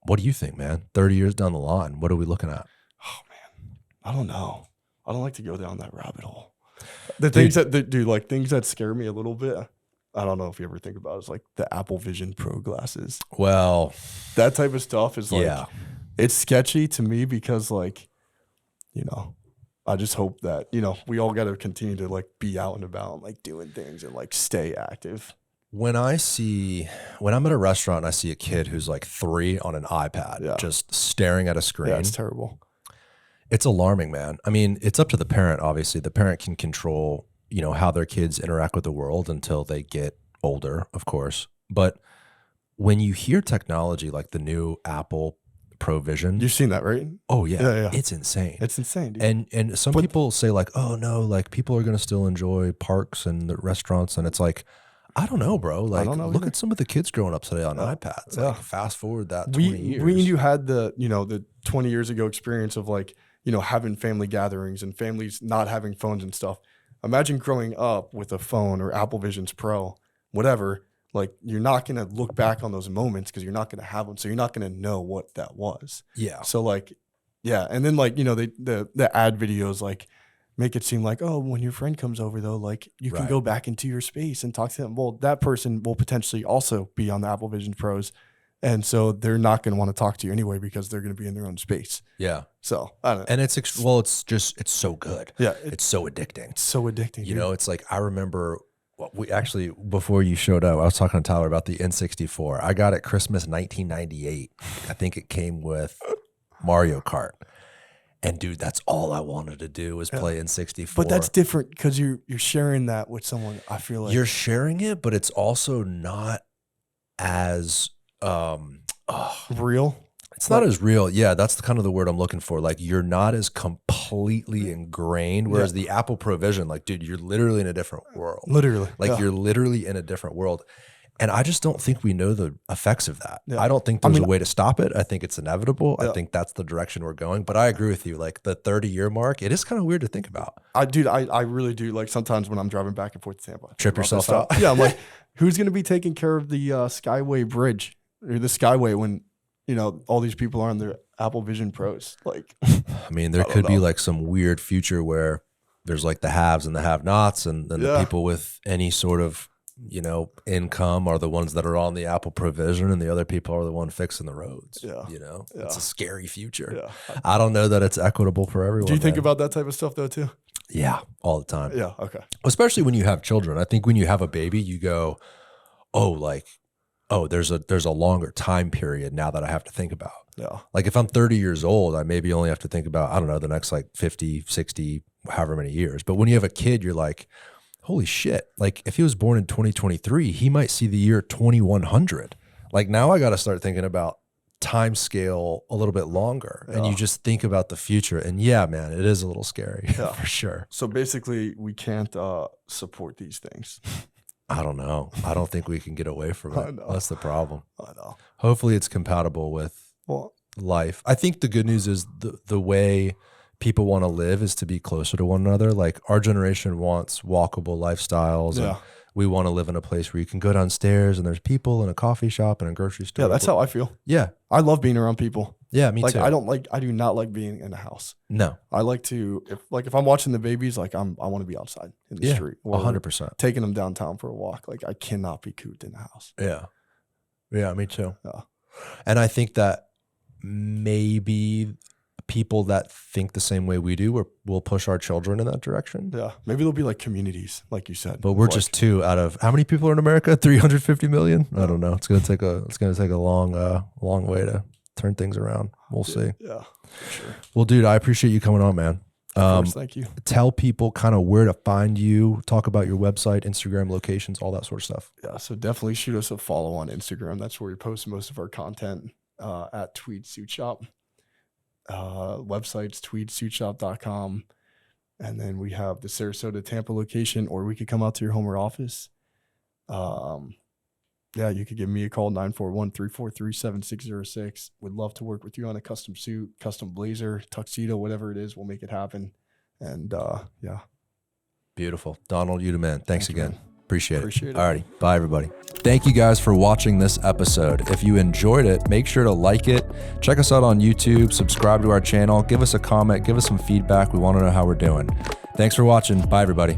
What do you think, man? 30 years down the line, what are we looking at? Oh, man. I don't know. I don't like to go down that rabbit hole. The things things that scare me a little bit, I don't know if you ever think about it, is like the Apple Vision Pro glasses. Well, that type of stuff is like, it's sketchy to me because, like, you know, I just hope that, you know, we all got to continue to like be out and about and like doing things and like stay active. When I'm at a restaurant and I see a kid who's like 3 on an iPad, just staring at a screen. Yeah, it's terrible. It's alarming, man. I mean, it's up to the parent, obviously. The parent can control, you know, how their kids interact with the world until they get older, of course. But when you hear technology like the new Apple Pro Vision, You've seen that, right? oh yeah, Yeah. it's insane. It's insane, dude. And some people say like, oh no, like people are gonna still enjoy parks and the restaurants, and it's like, I don't know, bro. Like, don't know look either. at some of the kids growing up today on iPads. Like, fast forward that 20 years. You had the 20 years ago experience of like, having family gatherings and families not having phones and stuff. Imagine growing up with a phone or Apple Visions Pro, whatever. Like, you're not going to look back on those moments because you're not going to have them. So you're not going to know what that was. Yeah. So like, yeah. And then like, the ad videos, like, make it seem like, oh, when your friend comes over though, like you can go back into your space and talk to them. Well, that person will potentially also be on the Apple Vision Pros. And so they're not going to want to talk to you anyway because they're going to be in their own space. Yeah. So I don't know. And it's so good. Yeah. It's so addicting. It's so addicting. You know, it's like, I remember we actually, before you showed up, I was talking to Tyler about the N64. I got it Christmas 1998. I think it came with Mario Kart. And dude, that's all I wanted to do was play N64. But that's different because you're sharing that with someone. I feel like you're sharing it, but it's also not as real. It's not as real. Yeah, that's kind of the word I'm looking for. Like, you're not as completely ingrained. Whereas the Apple Pro Vision, like, dude, you're literally in a different world. Literally. Like, you're literally in a different world. And I just don't think we know the effects of that. Yeah. I don't think there's a way to stop it. I think it's inevitable. Yeah. I think that's the direction we're going. But I agree with you. Like, the 30-year mark, it is kind of weird to think about. I really do. Like, sometimes when I'm driving back and forth to Tampa, Trip yourself out. Yeah, I'm like, who's going to be taking care of the Skyway Bridge or the Skyway when all these people are on their Apple Vision Pros? Like, I mean, there could be like some weird future where there's like the haves and the have-nots, and then the people with any sort of income are the ones that are on the Apple Pro Vision, and the other people are the one fixing the roads. It's a scary future. Yeah. I don't know that it's equitable for everyone. Do you think about that type of stuff though too? Yeah, all the time. Yeah. Okay. Especially when you have children. I think when you have a baby, you go, there's a longer time period now that I have to think about. Yeah. Like, if I'm 30 years old, I maybe only have to think about, I don't know, the next like 50, 60, however many years. But when you have a kid, you're like, holy shit. Like, if he was born in 2023, he might see the year 2100. Like, now I got to start thinking about time scale a little bit longer. And you just think about the future. And yeah, man, it is a little scary for sure. So basically we can't support these things. I don't know. I don't think we can get away from it. That's the problem. I know. Hopefully it's compatible with life. I think the good news is the way people want to live is to be closer to one another. Like, our generation wants walkable lifestyles. And we want to live in a place where you can go downstairs and there's people in a coffee shop and a grocery store. Yeah, that's how I feel. Yeah. I love being around people. Yeah, me too. I do not like being in a house. No. I like to, if I'm watching the babies, like I want to be outside in the street. 100%. Taking them downtown for a walk. Like, I cannot be cooped in the house. Yeah. Yeah, me too. Yeah. And I think that maybe people that think the same way we do will push our children in that direction. Yeah. Maybe there'll be like communities, like you said. But we're just two out of how many people are in America? 350 million? I don't know. It's gonna take a long way to turn things around. We'll see. Yeah, for sure. Well, dude, I appreciate you coming on, man. Of course, thank you. Tell people kind of where to find you, talk about your website, Instagram locations, all that sort of stuff. Yeah, so definitely shoot us a follow on Instagram. That's where we post most of our content at Tweeds Suit Shop. Website's tweedsuitshop.com. And then we have the Sarasota, Tampa location, or we could come out to your home or office. You could give me a call, 941-343-7606. Would love to work with you on a custom suit, custom blazer, tuxedo, whatever it is. We'll make it happen. And Beautiful. Donald, you the man. Thanks again. Man. Appreciate it. Alrighty. Bye, everybody. Thank you guys for watching this episode. If you enjoyed it, make sure to like it. Check us out on YouTube. Subscribe to our channel. Give us a comment. Give us some feedback. We want to know how we're doing. Thanks for watching. Bye, everybody.